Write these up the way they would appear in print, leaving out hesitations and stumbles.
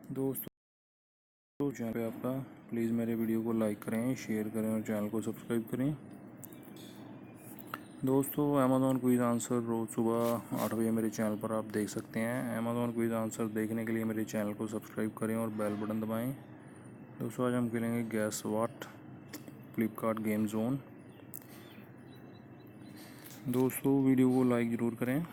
दोस्तों चैनल पे आपका प्लीज़ मेरे वीडियो को लाइक करें, शेयर करें और चैनल को सब्सक्राइब करें। दोस्तों अमेज़ॉन क्विज़ आंसर रोज़ सुबह 8 बजे मेरे चैनल पर आप देख सकते हैं। अमेज़ॉन क्विज़ आंसर देखने के लिए मेरे चैनल को सब्सक्राइब करें और बेल बटन दबाएं। दोस्तों आज हम खेलेंगे gas what Flipkart game zone. दोस्तों वीडियो को लाइक ज़रूर करें।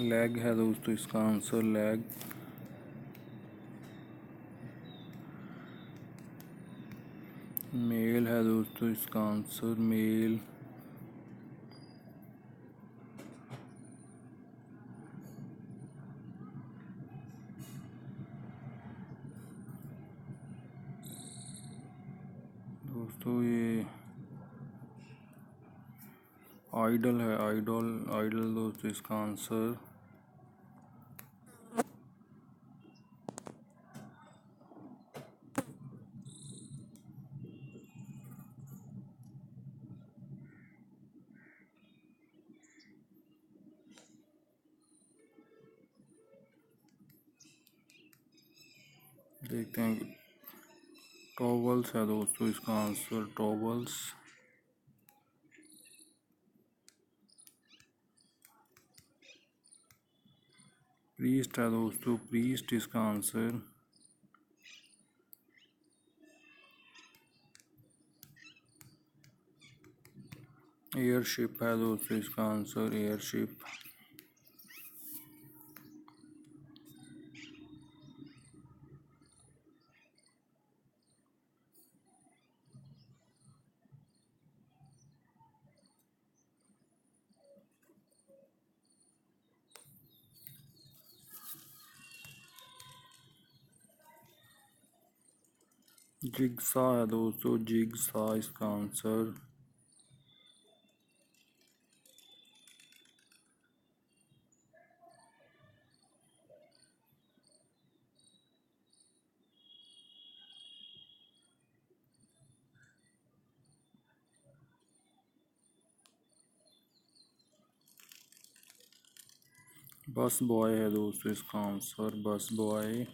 लैग है दोस्तों इसका आंसर, लैग। मेल है दोस्तों इसका आंसर, मेल। दोस्तों ये आइडल है, आइडल आइडल दोस्तों इसका आंसर। देखते हैं, टॉवल्स है दोस्तों इसका आंसर, टॉवल्स। प्रीस्ट है दोस्तों, प्रीस्ट इसका आंसर। एयरशिप है दोस्तों इसका आंसर, एयरशिप। जिगसा है दोस्तों, जिगसा इसका आंसर। बस बॉय है दोस्तों इसका आंसर, बस बॉय।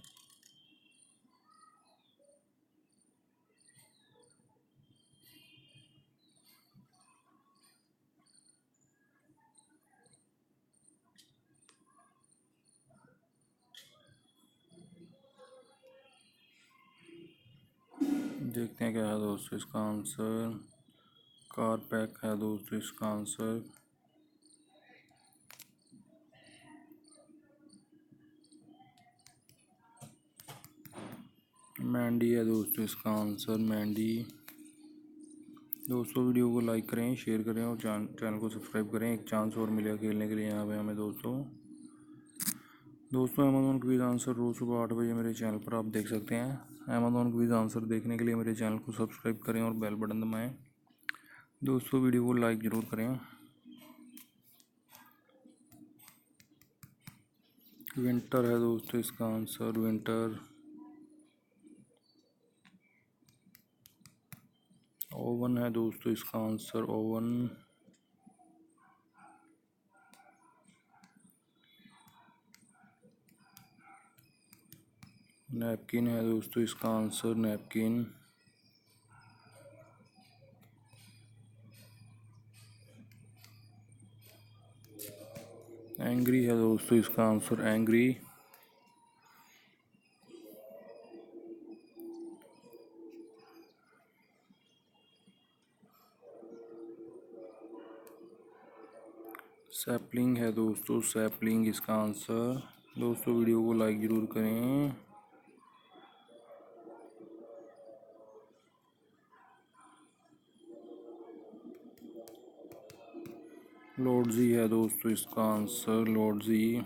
देखते हैं क्या है दोस्तों इसका आंसर। कार पैक है दोस्तों इसका आंसर। मैंडी है दोस्तों इसका आंसर, मैंडी। दोस्तों वीडियो को लाइक करें, शेयर करें और चैनल को सब्सक्राइब करें। एक चांस और मिलेगा खेलने के लिए यहाँ पे हमें दोस्तों अमेज़ॉन क्विज़ आंसर रोज़ सुबह 8 बजे मेरे चैनल पर आप देख सकते हैं। अमेज़ॉन क्विज़ आंसर देखने के लिए मेरे चैनल को सब्सक्राइब करें और बेल बटन दबाएं। दोस्तों वीडियो को लाइक ज़रूर करें। विंटर है दोस्तों इसका आंसर, विंटर। ओवन है दोस्तों इसका आंसर, ओवन। नैपकिन है दोस्तों इसका आंसर, नैपकिन। एंग्री है दोस्तों इसका आंसर, एंग्री। सैपलिंग है दोस्तों, सैपलिंग इसका आंसर। दोस्तों वीडियो को लाइक ज़रूर करें। लॉर्डजी है दोस्तों इसका आंसर, लॉर्डजी।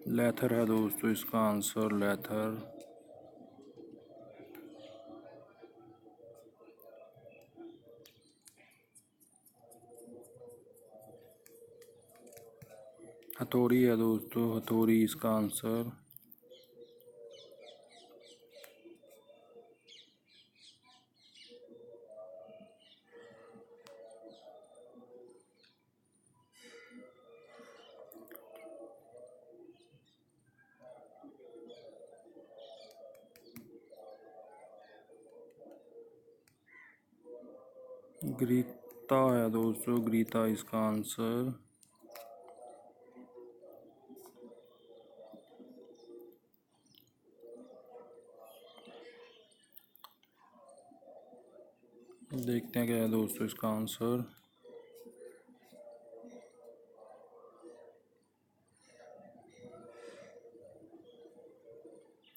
लेथर है दोस्तों इसका आंसर, लेथर। हथौड़ी है दोस्तों, हथौड़ी इसका आंसर। गीता है दोस्तों, गीता इसका आंसर। देखते हैं क्या है दोस्तों इसका आंसर।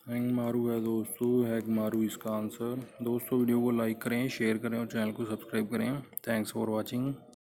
हैंग मारू है दोस्तों, हैंग मारू इसका आंसर। दोस्तों वीडियो को लाइक करें, शेयर करें और चैनल को सब्सक्राइब करें। Thanks for watching.